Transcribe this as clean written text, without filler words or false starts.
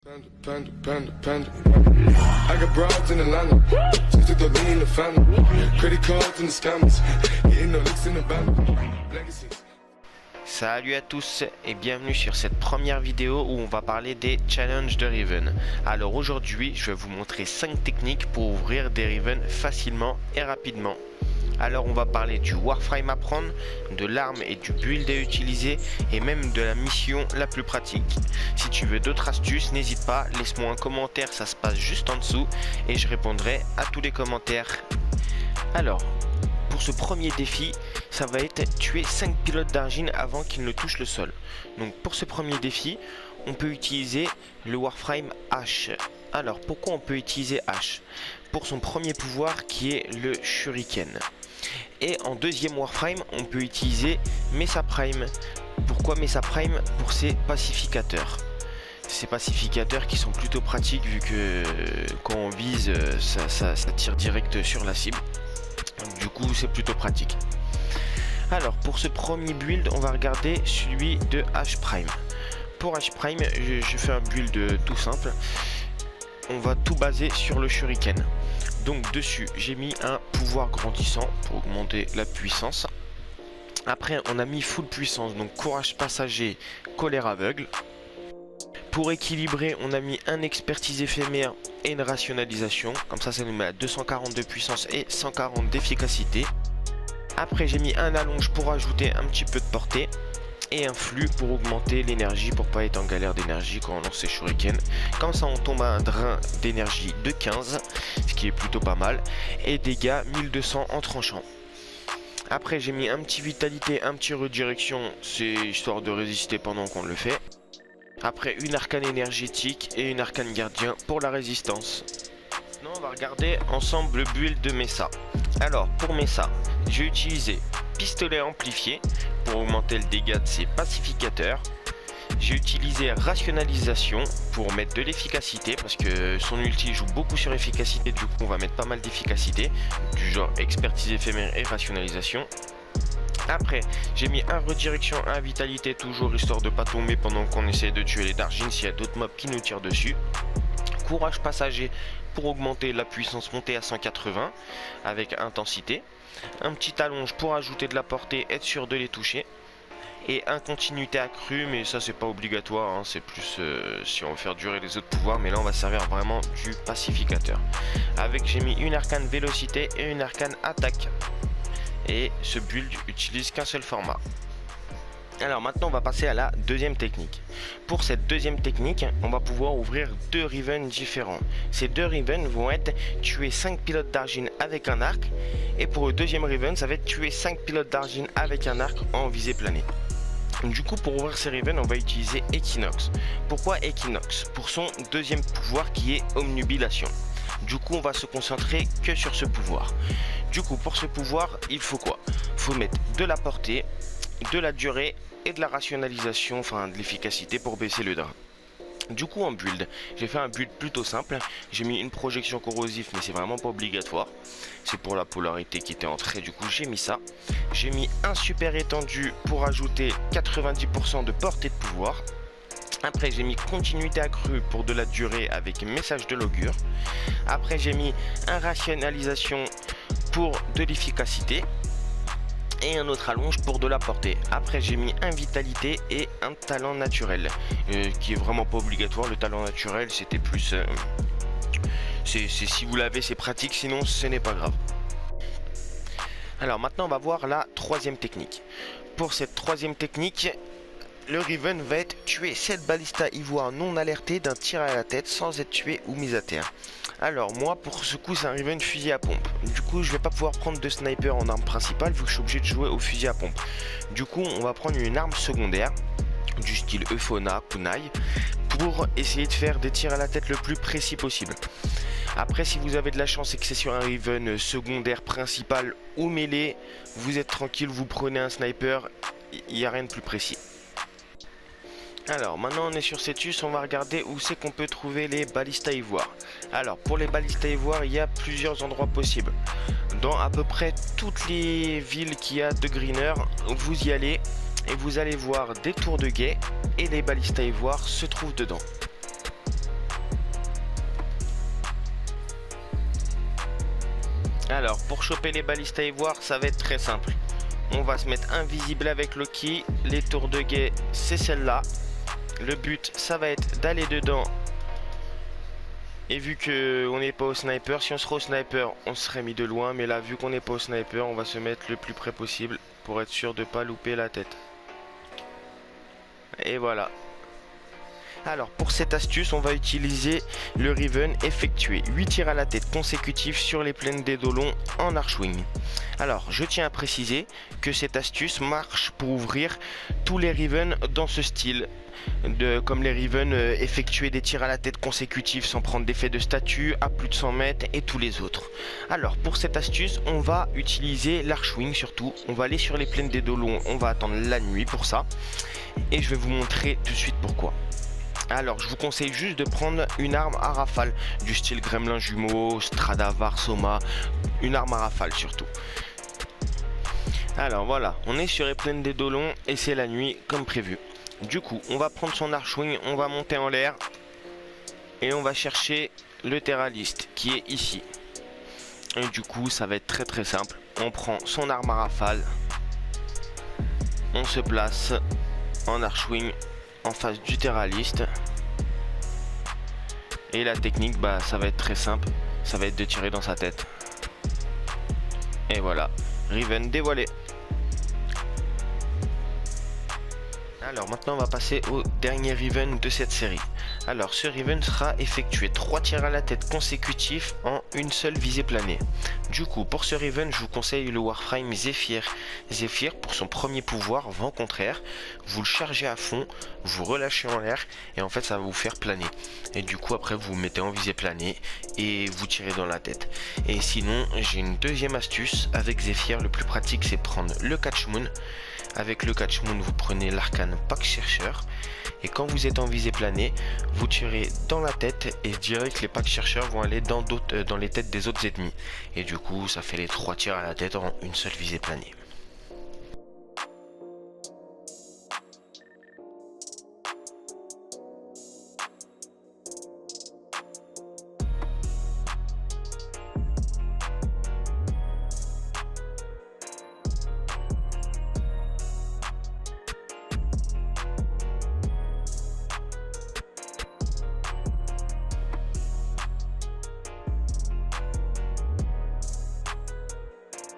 I got broads in Atlanta, just took the lean in the family, credit cards and the scammers, hitting the licks in the band, legacies. Salut à tous et bienvenue sur cette première vidéo où on va parler des challenges de Riven. Alors aujourd'hui je vais vous montrer 5 techniques pour ouvrir des Riven facilement et rapidement. Alors on va parler du Warframe à prendre, de l'arme et du build à utiliser et même de la mission la plus pratique. Si tu veux d'autres astuces, n'hésite pas, laisse-moi un commentaire, ça se passe juste en dessous et je répondrai à tous les commentaires. Alors, pour ce premier défi, ça va être tuer 5 pilotes d'Argine avant qu'ils ne touchent le sol. Donc pour ce premier défi, on peut utiliser le Warframe H. Alors pourquoi on peut utiliser H? Pour son premier pouvoir qui est le Shuriken. Et en deuxième Warframe, on peut utiliser Mesa Prime. Pourquoi Mesa Prime? Pour ses pacificateurs. Ces pacificateurs qui sont plutôt pratiques vu que quand on vise, ça tire direct sur la cible. Du coup, c'est plutôt pratique. Alors, pour ce premier build, on va regarder celui de H Prime. Pour H Prime, je fais un build tout simple. On va tout baser sur le Shuriken. Donc dessus, j'ai mis un pouvoir grandissant pour augmenter la puissance. Après, on a mis full puissance, donc courage passager, colère aveugle. Pour équilibrer, on a mis un expertise éphémère et une rationalisation. Comme ça nous met à 240 de puissance et 140 d'efficacité. Après, j'ai mis un allonge pour ajouter un petit peu de portée. Et un flux pour augmenter l'énergie, pour pas être en galère d'énergie quand on lance ses shurikens. Comme ça, on tombe à un drain d'énergie de 15, ce qui est plutôt pas mal. Et dégâts 1200 en tranchant. Après, j'ai mis un petit vitalité, un petit redirection, c'est histoire de résister pendant qu'on le fait. Après, une arcane énergétique et une arcane gardien pour la résistance. Maintenant, on va regarder ensemble le build de Mesa. Alors, pour Mesa, j'ai utilisé pistolet amplifié pour augmenter le dégât de ses pacificateurs. J'ai utilisé rationalisation pour mettre de l'efficacité parce que son ulti joue beaucoup sur efficacité, du coup on va mettre pas mal d'efficacité du genre expertise éphémère et rationalisation. Après j'ai mis un redirection, un vitalité toujours histoire de pas tomber pendant qu'on essaie de tuer les Dargines s'il y a d'autres mobs qui nous tirent dessus. Courage passager pour augmenter la puissance montée à 180 avec intensité. Un petit allonge pour ajouter de la portée, être sûr de les toucher. Et un continuité accrue, mais ça c'est pas obligatoire, hein, c'est plus si on veut faire durer les autres pouvoirs. Mais là on va servir vraiment du pacificateur. Avec j'ai mis une arcane vélocité et une arcane attaque. Et ce build utilise qu'un seul format. Alors maintenant on va passer à la deuxième technique. Pour cette deuxième technique, on va pouvoir ouvrir deux Riven différents. Ces deux Riven vont être tuer 5 pilotes d'Argine avec un arc. Et pour le deuxième Riven, ça va être tuer 5 pilotes d'Argine avec un arc en visée planée. Du coup pour ouvrir ces Riven, on va utiliser Equinox. Pourquoi Equinox? Pour son deuxième pouvoir qui est Omnubilation. Du coup on va se concentrer que sur ce pouvoir. Du coup pour ce pouvoir, il faut quoi? Il faut mettre de la portée, de la durée et de la rationalisation, enfin de l'efficacité pour baisser le drain. Du coup en build, j'ai fait un build plutôt simple. J'ai mis une projection corrosive mais c'est vraiment pas obligatoire. C'est pour la polarité qui était entrée, du coup j'ai mis ça. J'ai mis un super étendu pour ajouter 90% de portée de pouvoir. Après j'ai mis continuité accrue pour de la durée avec message de l'augure. Après j'ai mis un rationalisation pour de l'efficacité. Et un autre allonge pour de la portée. Après j'ai mis un vitalité et un talent naturel qui est vraiment pas obligatoire. Le talent naturel c'était plus si vous l'avez c'est pratique, sinon ce n'est pas grave. Alors maintenant on va voir la troisième technique. Pour cette troisième technique, le Riven va être tuer 7 balistas ivoire non alertés d'un tir à la tête sans être tué ou mis à terre. Alors moi pour ce coup c'est un Riven fusil à pompe. Du coup je vais pas pouvoir prendre de sniper en arme principale vu que je suis obligé de jouer au fusil à pompe. Du coup on va prendre une arme secondaire du style Euphona, Kunai pour essayer de faire des tirs à la tête le plus précis possible. Après si vous avez de la chance et que c'est sur un Riven secondaire principal ou mêlée, vous êtes tranquille, vous prenez un sniper, il n'y a rien de plus précis. Alors maintenant on est sur Cetus, on va regarder où c'est qu'on peut trouver les balistas ivoire. Alors pour les balistas ivoire, il y a plusieurs endroits possibles. Dans à peu près toutes les villes qu'il y a de greener, vous y allez et vous allez voir des tours de guet et les balistas ivoire se trouvent dedans. Alors pour choper les balistes à ivoire, ça va être très simple. On va se mettre invisible avec Loki. Les tours de guet, c'est celle-là. Le but, ça va être d'aller dedans. Et vu qu'on n'est pas au sniper, si on serait au sniper, on serait mis de loin. Mais là, vu qu'on n'est pas au sniper, on va se mettre le plus près possible pour être sûr de ne pas louper la tête. Et voilà. Alors pour cette astuce, on va utiliser le Riven, effectuer 8 tirs à la tête consécutifs sur les plaines des dos longs en archwing. Alors je tiens à préciser que cette astuce marche pour ouvrir tous les Riven dans ce style. Comme les Riven effectuer des tirs à la tête consécutifs sans prendre d'effet de statut à plus de 100 mètres et tous les autres. Alors pour cette astuce, on va utiliser l'archwing surtout. On va aller sur les plaines des dos longs, on va attendre la nuit pour ça. Et je vais vous montrer tout de suite pourquoi. Alors je vous conseille juste de prendre une arme à rafale du style Gremlin Jumeau, Stradavar, Soma, une arme à rafale surtout. Alors voilà, on est sur les plaines des dos longs et c'est la nuit comme prévu. Du coup on va prendre son archwing, on va monter en l'air et on va chercher le terraliste qui est ici. Et du coup ça va être très simple, on prend son arme à rafale, on se place en archwing en face du terraliste et la technique ça va être très simple, ça va être de tirer dans sa tête et voilà, Riven dévoilé. Alors maintenant on va passer au dernier Riven de cette série. Alors ce Riven sera effectué 3 tirs à la tête consécutifs en une seule visée planée. Du coup pour ce Riven je vous conseille le Warframe Zephyr. Zephyr pour son premier pouvoir, vent contraire, vous le chargez à fond, vous relâchez en l'air et en fait ça va vous faire planer. Et du coup après vous vous mettez en visée planée et vous tirez dans la tête. Et sinon j'ai une deuxième astuce avec Zephyr, le plus pratique c'est prendre le Catch Moon. Avec le Catch Moon, vous prenez l'arcane Pack Chercheur et quand vous êtes en visée planée, vous tirez dans la tête et direct les Pack Chercheurs vont aller dans les têtes des autres ennemis. Et du coup, ça fait les 3 tirs à la tête en une seule visée planée.